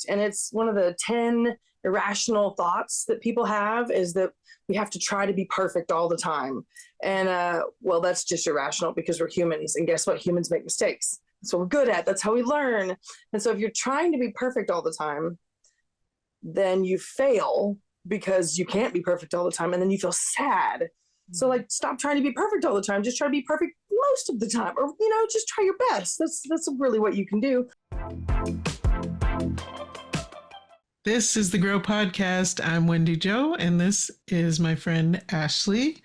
And it's one of the 10 irrational thoughts that people have, is that we have to try to be perfect all the time. And well, that's just irrational, because we're humans. And guess what? Humans make mistakes. That's what we're good at. That's how we learn. And so if you're trying to be perfect all the time, then you fail, because you can't be perfect all the time. And then you feel sad. So like, stop trying to be perfect all the time. Just try to be perfect most of the time, or, just try your best. That's really what you can do. This is the Grow Podcast. I'm Wendy Jo, and this is my friend Ashley.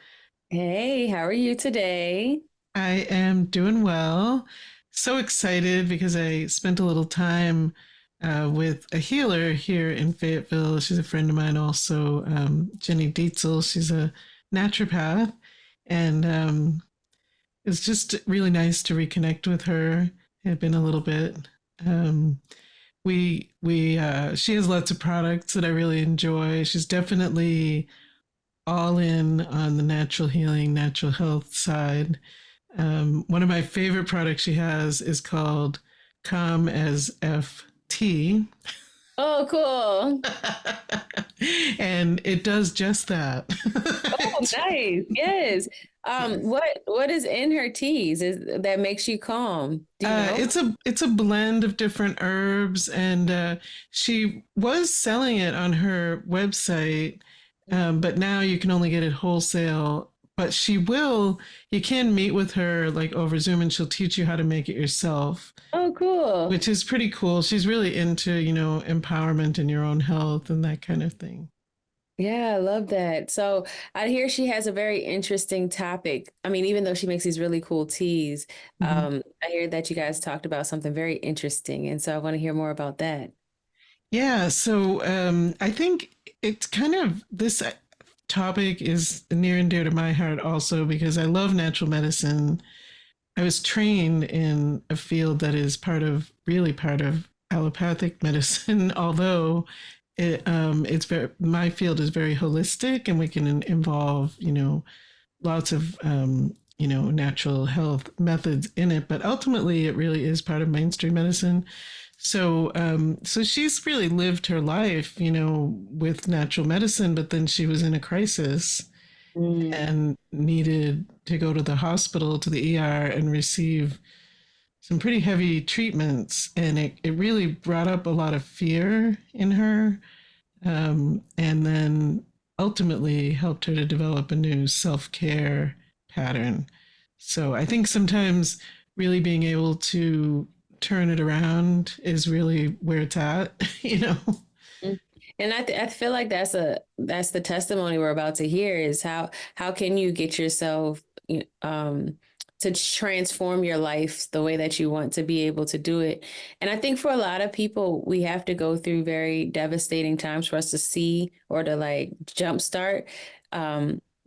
Hey, how are you today? I am doing well. So excited because I spent a little time with a healer here in Fayetteville. She's a friend of mine also, Jenny Dietzel. She's a naturopath, and it's just really nice to reconnect with her. It had been a little bit. She has lots of products that I really enjoy. She's definitely all in on the natural healing, natural health side. One of my favorite products she has is called Calm as FT. Oh, cool. And it does just that. Oh, nice. Yes. What is in her teas that makes you calm? Do you know? It's a blend of different herbs, and she was selling it on her website, but now you can only get it wholesale. But you can meet with her like over Zoom, and she'll teach you how to make it yourself. Oh, cool. Which is pretty cool. She's really into, empowerment in your own health and that kind of thing. Yeah, I love that. So I hear she has a very interesting topic. I mean, even though she makes these really cool teas, I hear that you guys talked about something very interesting. And so I want to hear more about that. Yeah. So I think it's kind of this topic is near and dear to my heart also, because I love natural medicine. I was trained in a field that is really part of allopathic medicine, although my field is very holistic, and we can involve, lots of, natural health methods in it. But ultimately, it really is part of mainstream medicine. So she's really lived her life, with natural medicine, but then she was in a crisis and needed to go to the hospital, to the ER, and receive some pretty heavy treatments. And it really brought up a lot of fear in her, and then ultimately helped her to develop a new self-care pattern. So I think sometimes really being able to turn it around is really where it's at, And I feel like that's the testimony we're about to hear, is how can you get yourself to transform your life the way that you want to be able to do it. And I think for a lot of people, we have to go through very devastating times for us to see or to like jumpstart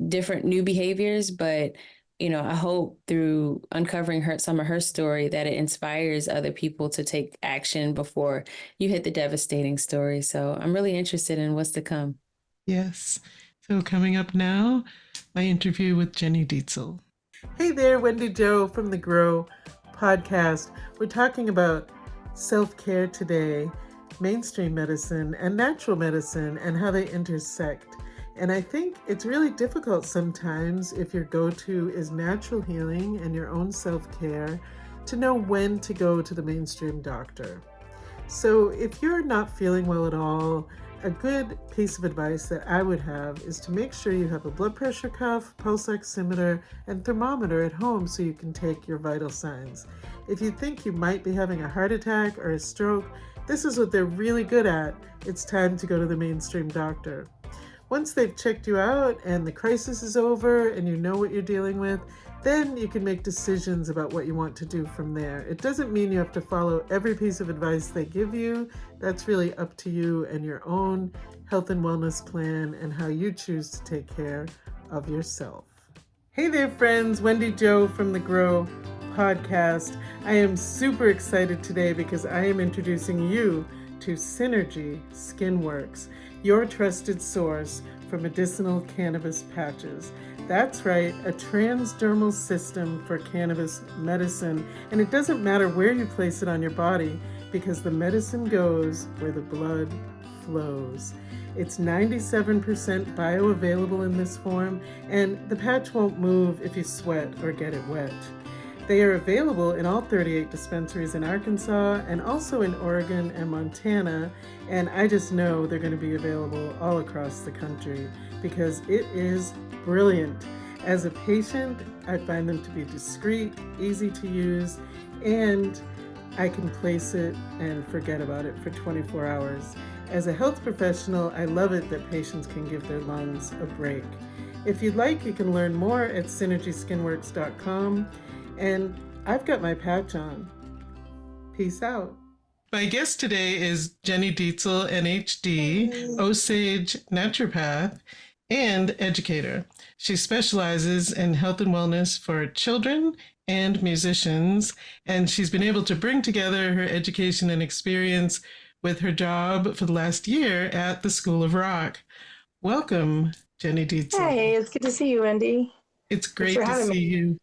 different new behaviors. But I hope through uncovering some of her story that it inspires other people to take action before you hit the devastating story. So I'm really interested in what's to come. Yes. So coming up now, my interview with Jenny Dietzel. Hey there, Wendy Jo from the Grow Podcast. We're talking about self-care today, mainstream medicine and natural medicine, and how they intersect. And I think it's really difficult sometimes, if your go-to is natural healing and your own self-care, to know when to go to the mainstream doctor. So if you're not feeling well at all, a good piece of advice that I would have is to make sure you have a blood pressure cuff, pulse oximeter, and thermometer at home so you can take your vital signs. If you think you might be having a heart attack or a stroke, this is what they're really good at. It's time to go to the mainstream doctor. Once they've checked you out and the crisis is over and you know what you're dealing with, then you can make decisions about what you want to do from there. It doesn't mean you have to follow every piece of advice they give you. That's really up to you and your own health and wellness plan and how you choose to take care of yourself. Hey there, friends. Wendy Jo from the Grow Podcast. I am super excited today because I am introducing you to Synergy Skinworks, your trusted source for medicinal cannabis patches. That's right, a transdermal system for cannabis medicine. And it doesn't matter where you place it on your body, because the medicine goes where the blood flows. It's 97% bioavailable in this form, and the patch won't move if you sweat or get it wet. They are available in all 38 dispensaries in Arkansas and also in Oregon and Montana, and I just know they're going to be available all across the country because it is brilliant. As a patient, I find them to be discreet, easy to use, and I can place it and forget about it for 24 hours. As a health professional, I love it that patients can give their lungs a break. If you'd like, you can learn more at synergyskinworks.com. And I've got my patch on. Peace out. My guest today is Jenny Dietzel, ND, Osage naturopath and educator. She specializes in health and wellness for children and musicians, and she's been able to bring together her education and experience with her job for the last year at the School of Rock. Welcome, Jenny Dietzel. Hey, it's good to see you, Wendy. It's great to see you.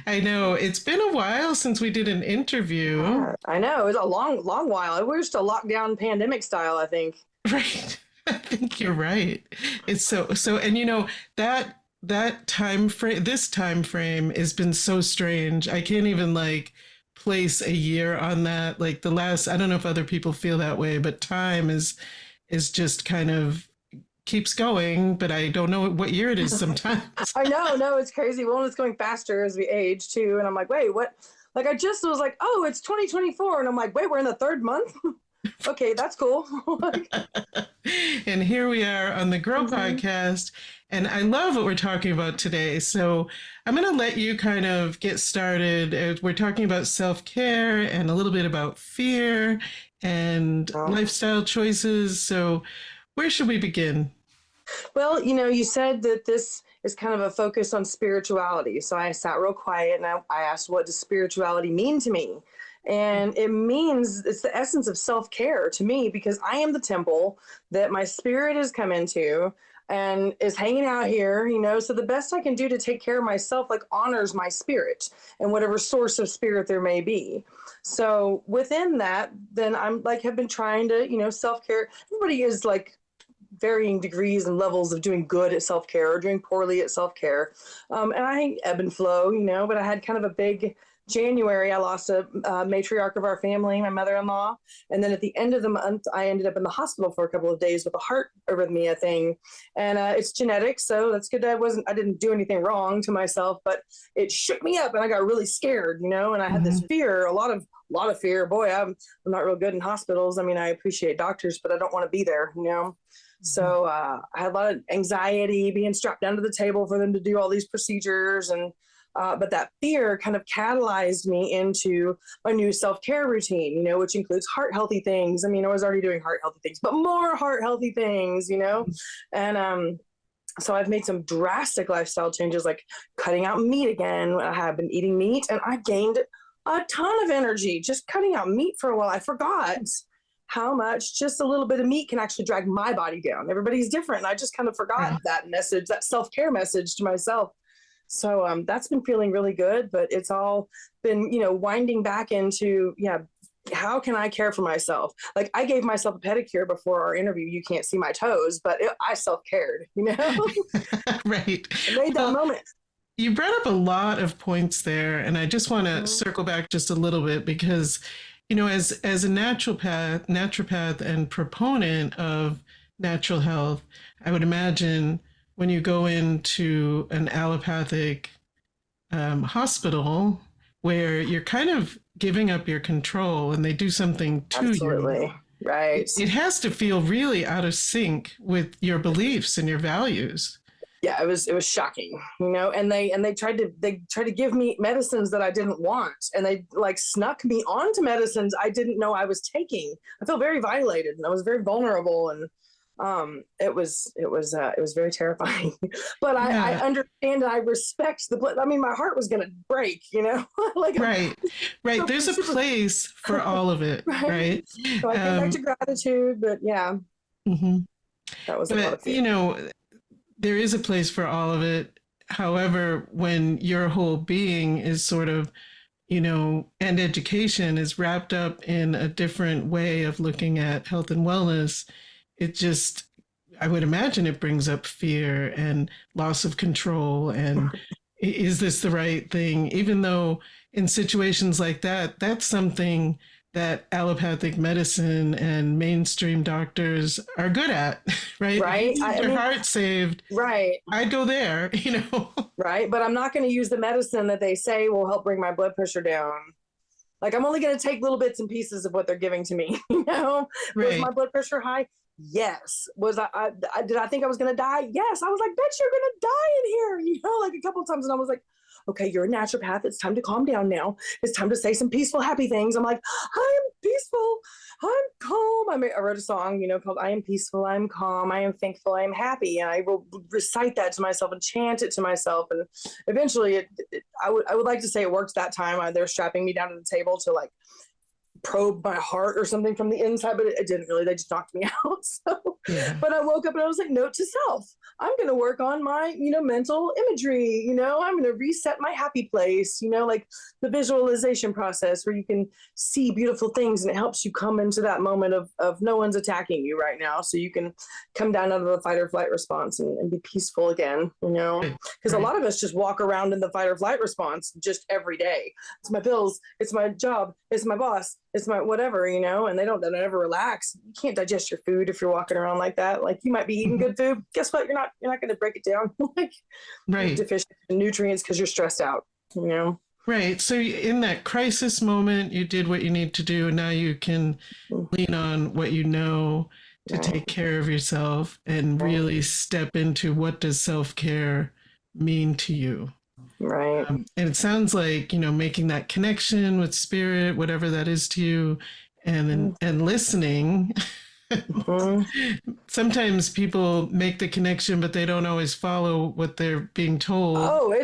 I know. It's been a while since we did an interview. I know. It was a long while. We're just a lockdown pandemic style, I think. Right. I think you're right. It's so, and you know, that time frame, this time frame has been so strange. I can't even place a year on that. Like the last, I don't know if other people feel that way, but time is just kind of keeps going, but I don't know what year it is sometimes. I know, no, it's crazy. Well, it's going faster as we age too. And I'm like, wait, what? Like I just was like, oh, it's 2024. And I'm like, wait, we're in the third month? Okay, that's cool. And here we are on the Grow podcast. And I love what we're talking about today. So I'm going to let you kind of get started. We're talking about self-care and a little bit about fear and lifestyle choices. So where should we begin? Well, you said that this is kind of a focus on spirituality. So I sat real quiet and I asked, what does spirituality mean to me? And it means it's the essence of self-care to me, because I am the temple that my spirit has come into and is hanging out here, so the best I can do to take care of myself, honors my spirit and whatever source of spirit there may be. So within that, then I'm have been trying to, self-care. Everybody is varying degrees and levels of doing good at self-care or doing poorly at self-care. And I ebb and flow, but I had kind of a big January. I lost a matriarch of our family, my mother-in-law. And then at the end of the month, I ended up in the hospital for a couple of days with a heart arrhythmia thing. And it's genetic. So that's good. I didn't do anything wrong to myself, but it shook me up and I got really scared, and I had this fear, a lot of fear. Boy, I'm not real good in hospitals. I mean, I appreciate doctors, but I don't want to be there, So I had a lot of anxiety being strapped down to the table for them to do all these procedures. And but that fear kind of catalyzed me into a new self-care routine, which includes heart healthy things. I mean, I was already doing heart healthy things, but more heart healthy things, And so I've made some drastic lifestyle changes, like cutting out meat again. I have been eating meat and I gained a ton of energy just cutting out meat for a while. I forgot how much just a little bit of meat can actually drag my body down. Everybody's different. And I just kind of forgot that message, that self-care message to myself. So that's been feeling really good, but it's all been, winding back into, how can I care for myself? Like I gave myself a pedicure before our interview. You can't see my toes, but I self-cared, Right. I made that moment. You brought up a lot of points there, and I just want to circle back just a little bit because, as a naturopath and proponent of natural health, I would imagine when you go into an allopathic hospital where you're kind of giving up your control and they do something to you. Right. It has to feel really out of sync with your beliefs and your values. Yeah, it was shocking, and they tried to give me medicines that I didn't want, and they snuck me onto medicines I didn't know I was taking. I felt very violated and I was very vulnerable, and it was very terrifying. But I understand and I respect I mean, my heart was gonna break, Right. There's a place for all of it, right? So I came back to gratitude, but yeah, that was a lot of fear. There is a place for all of it. However, when your whole being is sort of and education is wrapped up in a different way of looking at health and wellness, it just, I would imagine it brings up fear and loss of control. And is this the right thing? Even though in situations like that, that's something that allopathic medicine and mainstream doctors are good at, right? Right. If you need your heart saved, right. I'd go there, Right. But I'm not going to use the medicine that they say will help bring my blood pressure down. Like, I'm only going to take little bits and pieces of what they're giving to me. Right. Was my blood pressure high? Yes. Was I did I think I was going to die? Yes. I was like, bitch, you're going to die in here, like a couple of times. And I was like, okay, you're a naturopath. It's time to calm down now. It's time to say some peaceful, happy things. I'm like, I am peaceful. I'm calm. I wrote a song, called I Am Peaceful, I Am Calm, I Am Thankful, I Am Happy. And I will recite that to myself and chant it to myself. And eventually I would like to say it worked that time. They're strapping me down to the table to like probe my heart or something from the inside, but it didn't really. They just knocked me out. So, yeah. But I woke up and I was like, note to self, I'm going to work on my, mental imagery. I'm going to reset my happy place, like the visualization process where you can see beautiful things and it helps you come into that moment of no one's attacking you right now. So you can come down out of the fight or flight response and be peaceful again, because a lot of us just walk around in the fight or flight response just every day. It's my bills, it's my job, it's my boss, it's my whatever, and they don't ever relax. You can't digest your food if you're walking around like that. Like, you might be eating good food. Guess what? You're not going to break it down. Like, right. Deficient in nutrients because you're stressed out, Right. So in that crisis moment, you did what you need to do. And now you can lean on what you know to take care of yourself and really step into what does self-care mean to you. Right. And it sounds like, making that connection with spirit, whatever that is to you, and listening. Sometimes people make the connection, but they don't always follow what they're being told. Oh,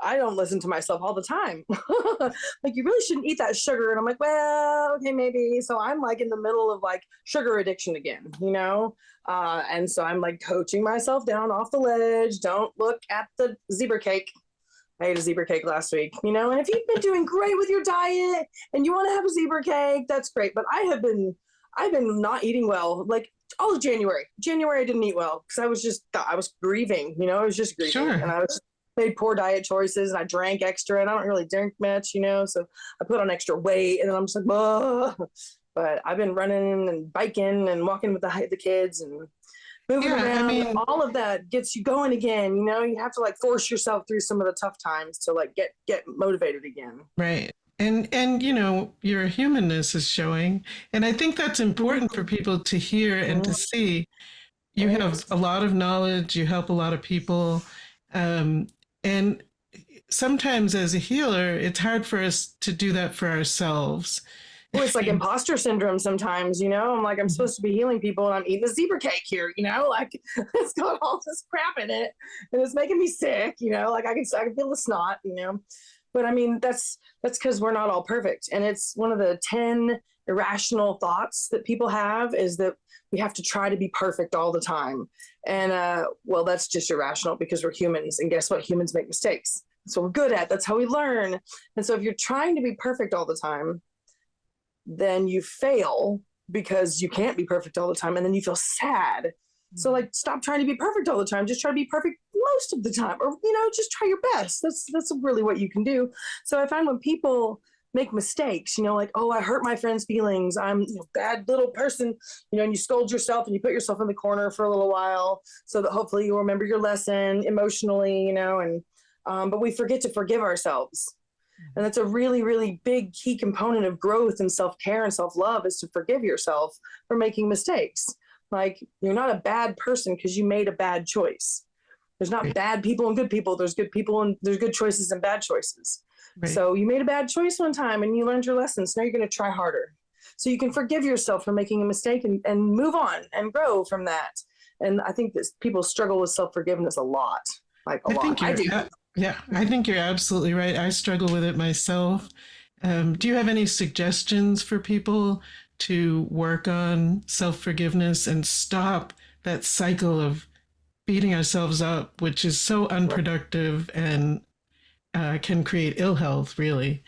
I don't listen to myself all the time. Like, you really shouldn't eat that sugar. And I'm like, well, okay, maybe. So I'm like in the middle of like sugar addiction again, and so I'm like coaching myself down off the ledge. Don't look at the zebra cake. I ate a zebra cake last week, and if you've been doing great with your diet and you want to have a zebra cake, that's great. But I've been not eating well, like all of January. I didn't eat well because I was grieving, I was just grieving. Sure. And I made poor diet choices and I drank extra and I don't really drink much, so I put on extra weight and I'm just like, ugh. But I've been running and biking and walking with the kids and moving around. All of that gets you going again. You have to like force yourself through some of the tough times to like get motivated again. Right. And your humanness is showing. And I think that's important for people to hear and to see. You have a lot of knowledge, you help a lot of people. And sometimes as a healer, it's hard for us to do that for ourselves. Well, it's like imposter syndrome sometimes, I'm like, I'm supposed to be healing people and I'm eating a zebra cake here, like it's got all this crap in it and it's making me sick, like I can feel the snot, but that's because we're not all perfect. And it's one of the 10 irrational thoughts that people have is that we have to try to be perfect all the time. And well, that's just irrational because we're humans, and guess what? Humans make mistakes. That's what we're good at. That's how we learn. And so if you're trying to be perfect all the time, then you fail because you can't be perfect all the time. And then you feel sad. So like, stop trying to be perfect all the time. Just try to be perfect most of the time, or, just try your best. That's really what you can do. So I find when people make mistakes, like, oh, I hurt my friend's feelings, I'm bad little person, and you scold yourself and you put yourself in the corner for a little while so that hopefully you'll remember your lesson emotionally, and but we forget to forgive ourselves. And that's a really, really big key component of growth and self-care and self-love is to forgive yourself for making mistakes. Like, you're not a bad person because you made a bad choice. There's not bad people and good people. There's good people and there's good choices and bad choices. Right. So you made a bad choice one time and you learned your lessons. Now you're going to try harder. So you can forgive yourself for making a mistake and move on and grow from that. And I think that people struggle with self-forgiveness a lot. Like a lot. I do. Yeah, I think you're absolutely right. I struggle with it myself. Do you have any suggestions for people to work on self-forgiveness and stop that cycle of beating ourselves up, which is so unproductive and can create ill health, really?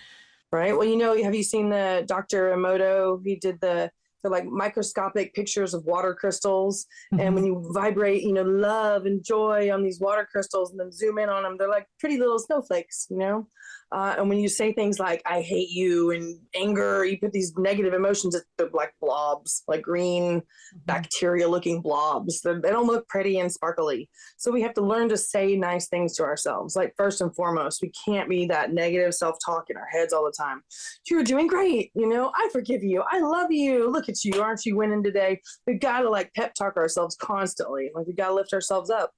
Right. Well, have you seen the Dr. Emoto? He did the like microscopic pictures of water crystals. And when you vibrate, love and joy on these water crystals and then zoom in on them, they're like pretty little snowflakes. And when you say things like, I hate you and anger, you put these negative emotions, they're like blobs, like green bacteria looking blobs. They don't look pretty and sparkly. So we have to learn to say nice things to ourselves. Like first and foremost, we can't be that negative self-talk in our heads all the time. You're doing great. I forgive you. I love you. Look at you. Aren't you winning today? We've got to like pep talk ourselves constantly. Like we got to lift ourselves up,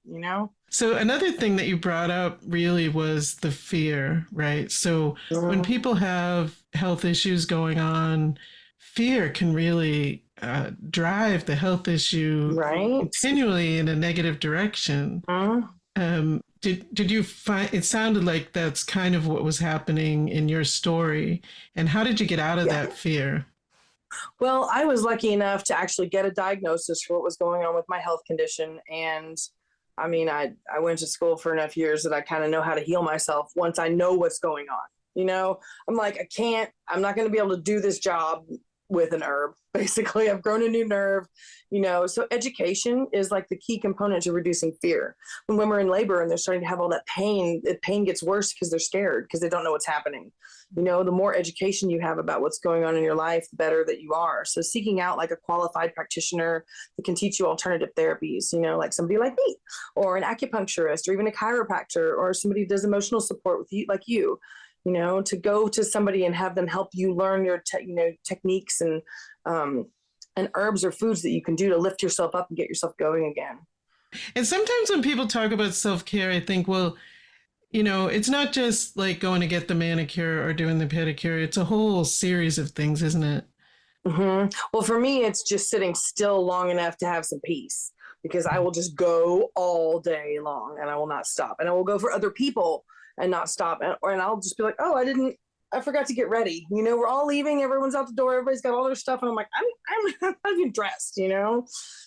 So another thing that you brought up really was the fear, right? So when people have health issues going on, fear can really drive the health issue continually in a negative direction. Did you find, it sounded like that's kind of what was happening in your story. And how did you get out of that fear? Well, I was lucky enough to actually get a diagnosis for what was going on with my health condition. And I mean, I went to school for enough years that I kind of know how to heal myself once I know what's going on. I'm like, I'm not going to be able to do this job with an herb. Basically, I've grown a new nerve, so education is like the key component to reducing fear. When women are in labor and they're starting to have all that pain, the pain gets worse because they're scared because they don't know what's happening. The more education you have about what's going on in your life, the better that you are. So seeking out like a qualified practitioner that can teach you alternative therapies, like somebody like me, or an acupuncturist, or even a chiropractor, or somebody who does emotional support with you, like you, to go to somebody and have them help you learn your techniques and herbs or foods that you can do to lift yourself up and get yourself going again. And sometimes when people talk about self-care, I think, well, it's not just like going to get the manicure or doing the pedicure. It's a whole series of things, isn't it? Well, for me, it's just sitting still long enough to have some peace, because I will just go all day long and I will not stop. And I will go for other people and not stop. And I'll just be like, oh, I forgot to get ready. We're all leaving. Everyone's out the door. Everybody's got all their stuff. And I'm like, I'm not even dressed,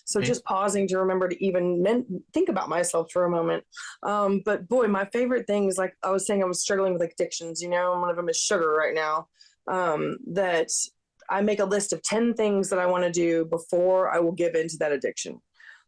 So just pausing to remember to even think about myself for a moment. But boy, my favorite thing is, like I was saying, I was struggling with addictions, and one of them is sugar right now. That I make a list of 10 things that I want to do before I will give into that addiction.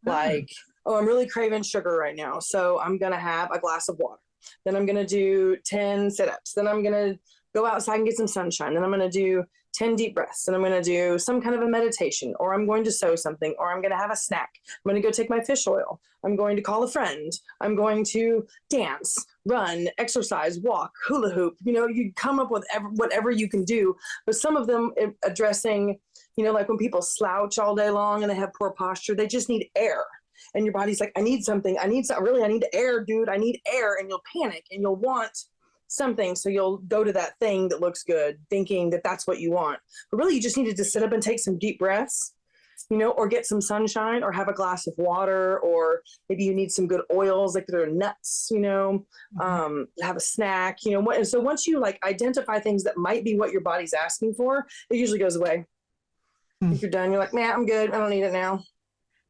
Like, I'm really craving sugar right now, so I'm going to have a glass of water. Then I'm going to do 10 sit-ups. Then I'm going to go outside and get some sunshine. Then I'm going to do 10 deep breaths, and I'm going to do some kind of a meditation, or I'm going to sew something, or I'm going to have a snack. I'm going to go take my fish oil. I'm going to call a friend. I'm going to dance, run, exercise, walk, hula hoop. You come up with whatever you can do, but some of them addressing, like when people slouch all day long and they have poor posture, they just need air. And your body's like, I need something. Really, I need air, dude. I need air. And you'll panic and you'll want something. So you'll go to that thing that looks good, thinking that that's what you want. But really, you just needed to sit up and take some deep breaths, or get some sunshine, or have a glass of water, or maybe you need some good oils, like there are nuts, have a snack, And so once you like identify things that might be what your body's asking for, it usually goes away. If you're done, you're like, man, I'm good. I don't need it now.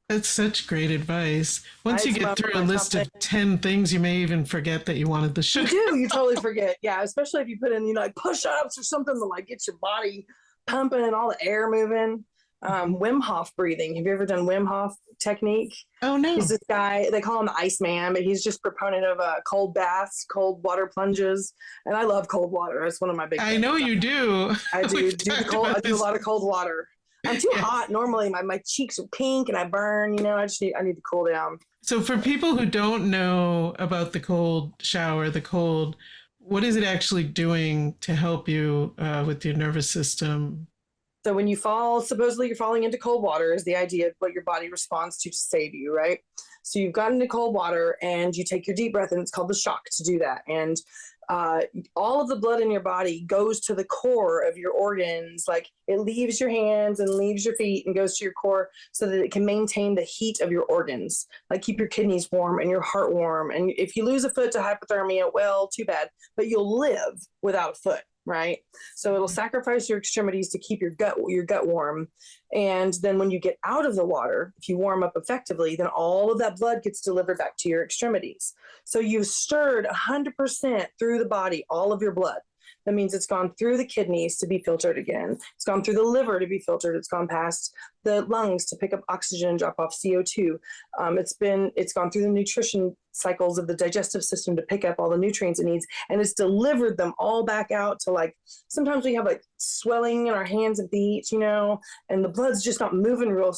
That's such great advice. Once you get through a list of 10 things, you may even forget that you wanted the sugar. You totally forget. Yeah, especially if you put in, like push-ups or something to like get your body pumping and all the air moving. Wim Hof breathing. Have you ever done Wim Hof technique? Oh, no. He's this guy, they call him the Iceman, but he's just proponent of cold baths, cold water plunges. And I love cold water. It's one of my big things. I know you do. I do a lot of cold water. I'm too hot normally. My cheeks are pink and I burn, I need to cool down. So for people who don't know about the cold shower, what is it actually doing to help you with your nervous system? So when you fall, supposedly you're falling into cold water is the idea of what your body responds to save you, right? So you've gotten into cold water and you take your deep breath, and it's called the shock to do that. And all of the blood in your body goes to the core of your organs. Like it leaves your hands and leaves your feet and goes to your core so that it can maintain the heat of your organs, like keep your kidneys warm and your heart warm. And if you lose a foot to hypothermia, well, too bad, but you'll live without a foot. Right. So it'll sacrifice your extremities to keep your gut warm. And then when you get out of the water, if you warm up effectively, then all of that blood gets delivered back to your extremities. So you've stirred 100% through the body, all of your blood. That means it's gone through the kidneys to be filtered again. It's gone through the liver to be filtered. It's gone past the lungs to pick up oxygen and drop off CO2. It's gone through the nutrition cycles of the digestive system to pick up all the nutrients it needs, and it's delivered them all back out to, like, sometimes we have like swelling in our hands and feet, and the blood's just not moving real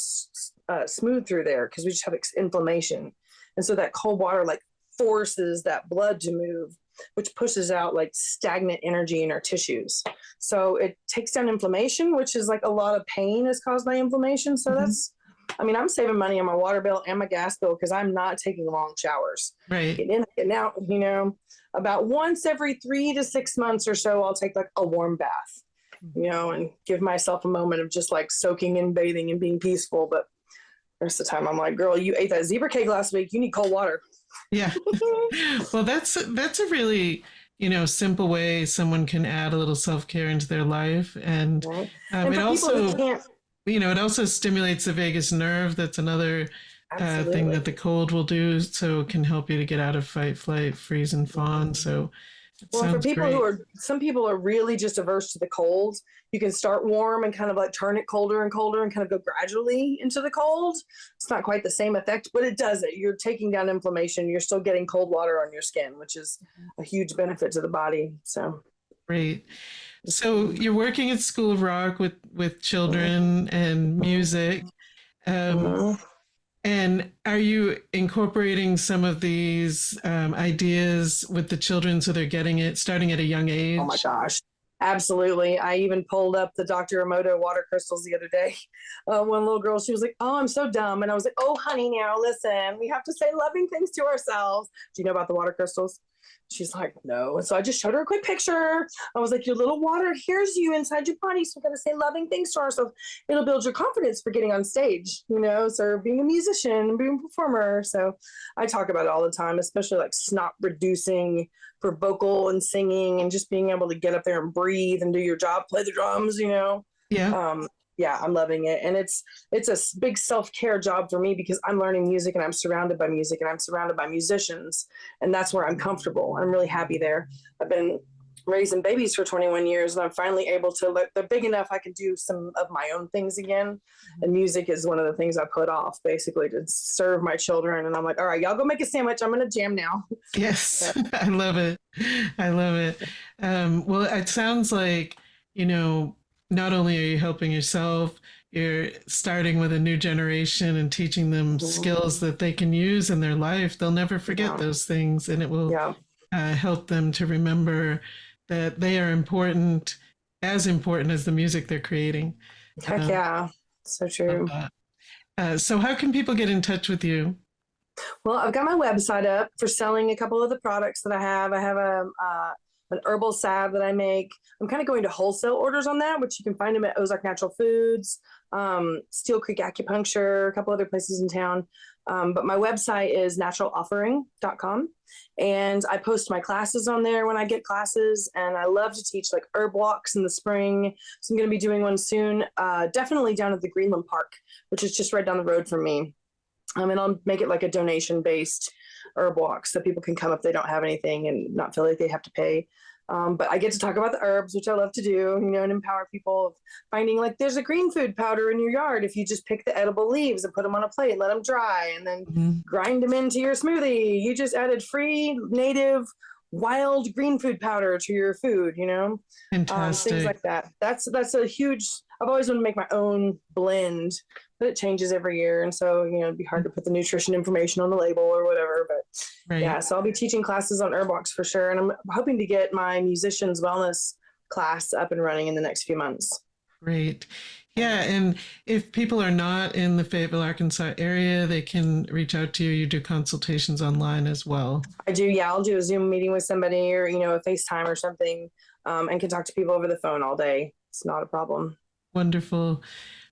smooth through there because we just have inflammation. And so that cold water like forces that blood to move, which pushes out like stagnant energy in our tissues. So it takes down inflammation, which is like a lot of pain is caused by inflammation. So I'm saving money on my water bill and my gas bill because I'm not taking long showers. Right. Get in and out, about once every 3 to 6 months or so, I'll take like a warm bath, and give myself a moment of just like soaking and bathing and being peaceful. But the rest of the time I'm like, girl, you ate that zebra cake last week. You need cold water. Yeah. Well, that's a really, simple way someone can add a little self-care into their life. And, and it also, it also stimulates the vagus nerve. That's another thing that the cold will do. So it can help you to get out of fight, flight, freeze, and fawn. So for people some people are really just averse to the cold. You can start warm and kind of like turn it colder and colder and kind of go gradually into the cold. It's not quite the same effect, but it does it. You're taking down inflammation. You're still getting cold water on your skin, which is a huge benefit to the body. So great. So you're working at School of Rock with children and music. And are you incorporating some of these ideas with the children so they're getting it starting at a young age? Oh my gosh. Absolutely. I even pulled up the Dr. Emoto water crystals the other day. One little girl, she was like, "Oh, I'm so dumb." And I was like, "Oh, honey, now listen, we have to say loving things to ourselves." Do you know about the water crystals? She's like, "No." And so I just showed her a quick picture. I was like, "Your little water hears you inside your body. So we're going to say loving things to ourselves. It'll build your confidence for getting on stage, so being a musician, being a performer." So I talk about it all the time, especially like snot reducing for vocal and singing and just being able to get up there and breathe and do your job, play the drums, Yeah, I'm loving it. And it's a big self-care job for me because I'm learning music and I'm surrounded by music and I'm surrounded by musicians. And that's where I'm comfortable. I'm really happy there. I've been raising babies for 21 years and I'm finally able to, they're big enough I can do some of my own things again. And music is one of the things I put off basically to serve my children. And I'm like, all right, y'all go make a sandwich. I'm going to jam now. Yes, I love it. I love it. Well, it sounds like, not only are you helping yourself, you're starting with a new generation and teaching them skills that they can use in their life. They'll never forget those things, and it will help them to remember that they are important as the music they're creating. Heck yeah, so true. So how can people get in touch with you? Well, I've got my website up for selling a couple of the products that I have. I have an herbal salve that I make. I'm kind of going to wholesale orders on that, which you can find them at Ozark Natural Foods, Steel Creek Acupuncture, a couple other places in town. But my website is naturaloffering.com. And I post my classes on there when I get classes. And I love to teach like herb walks in the spring. So I'm going to be doing one soon, definitely down at the Greenland Park, which is just right down the road from me. And I'll make it like a donation-based herb walk so people can come if they don't have anything and not feel like they have to pay. But I get to talk about the herbs, which I love to do, and empower people finding like there's a green food powder in your yard. If you just pick the edible leaves and put them on a plate, let them dry, and then grind them into your smoothie, you just added free, native, wild green food powder to your food, Fantastic. Things like that. That's a huge, I've always wanted to make my own blend, but it changes every year. And so, it'd be hard to put the nutrition information on the label or whatever, but yeah, so I'll be teaching classes on herb walks for sure. And I'm hoping to get my musicians wellness class up and running in the next few months. Great. Yeah. And if people are not in the Fayetteville, Arkansas area, they can reach out to you. You do consultations online as well. I do. Yeah. I'll do a Zoom meeting with somebody or, a FaceTime or something, and can talk to people over the phone all day. It's not a problem. Wonderful.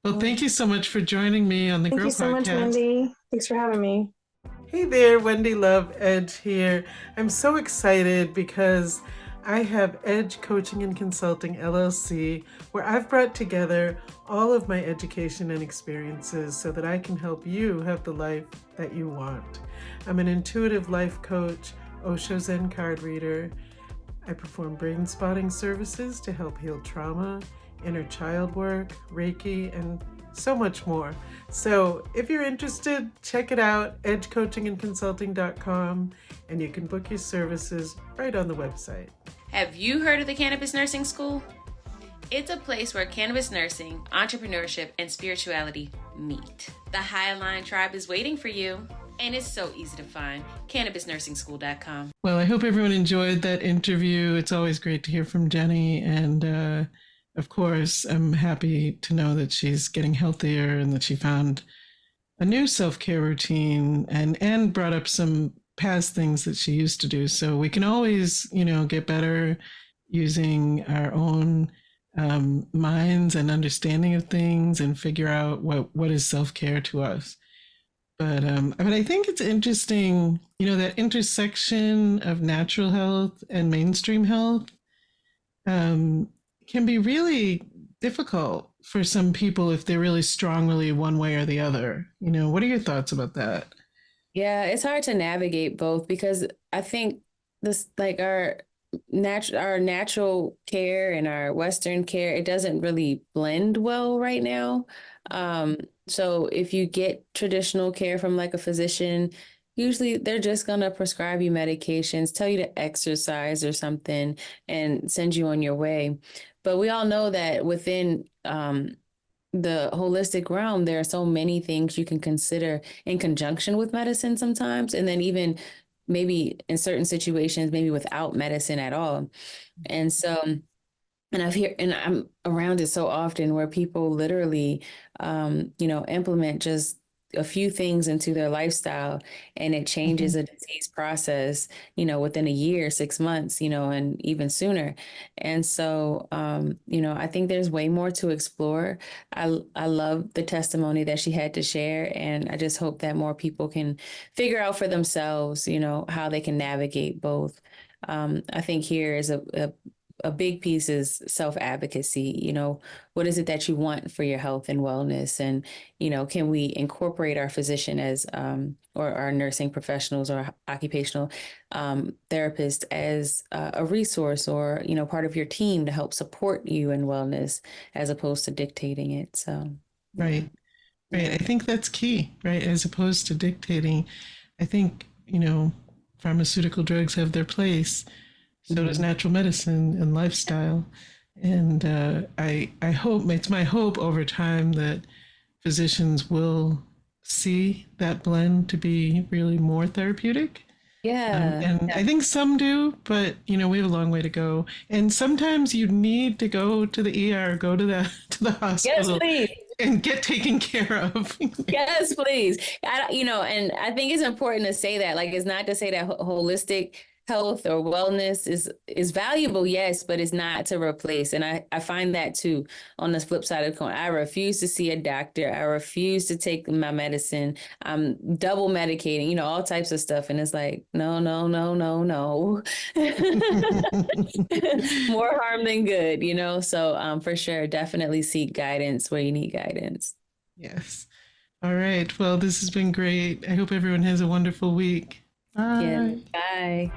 Well, thank you so much for joining me on the Grow Podcast. Thank you so much, Wendy. Thanks for having me. Hey there, Wendy Love Edge here. I'm so excited because I have Edge Coaching and Consulting LLC, where I've brought together all of my education and experiences so that I can help you have the life that you want. I'm an intuitive life coach, Osho Zen card reader. I perform brain spotting services to help heal trauma, inner child work, Reiki, and so much more. So if you're interested, check it out, edgecoachingandconsulting.com, and you can book your services right on the website. Have you heard of the Cannabis Nursing School? It's a place where cannabis nursing, entrepreneurship, and spirituality meet. The High Align Tribe is waiting for you, and it's so easy to find. CannabisNursingSchool.com. Well, I hope everyone enjoyed that interview. It's always great to hear from Jenny, and of course, I'm happy to know that she's getting healthier and that she found a new self-care routine and brought up some past things that she used to do. So we can always, get better using our own minds and understanding of things and figure out what is self-care to us. But I think it's interesting, that intersection of natural health and mainstream health can be really difficult for some people if they're really strongly one way or the other. What are your thoughts about that? Yeah, it's hard to navigate both because I think this, like our natural care and our Western care, it doesn't really blend well right now. So if you get traditional care from like a physician, usually they're just going to prescribe you medications, tell you to exercise or something, and send you on your way. But we all know that within the holistic realm, there are so many things you can consider in conjunction with medicine sometimes, and then even maybe in certain situations, maybe without medicine at all. And so, and I'm around it so often where people literally, implement just a few things into their lifestyle and it changes a disease process, within a year, 6 months, and even sooner. And so, I think there's way more to explore. I love the testimony that she had to share. And I just hope that more people can figure out for themselves, how they can navigate both. I think here is a big piece is self-advocacy. What is it that you want for your health and wellness? And, can we incorporate our physician as, or our nursing professionals or occupational therapists as a resource or, part of your team to help support you in wellness as opposed to dictating it. So. Right. I think that's key, right? As opposed to dictating. I think, pharmaceutical drugs have their place. So does natural medicine and lifestyle. And I hope, it's my hope over time that physicians will see that blend to be really more therapeutic. Yeah. I think some do, but we have a long way to go. And sometimes you need to go to the ER, go to the hospital. Yes, please. And get taken care of. Yes, please. And I think it's important to say that, like, it's not to say that holistic health or wellness is valuable, yes, but it's not to replace. And I find that too on the flip side of the coin. I refuse to see a doctor. I refuse to take my medicine. I'm double medicating, all types of stuff. And it's like, no. More harm than good, So for sure, definitely seek guidance where you need guidance. Yes. All right. Well, this has been great. I hope everyone has a wonderful week. Bye. Yeah, bye.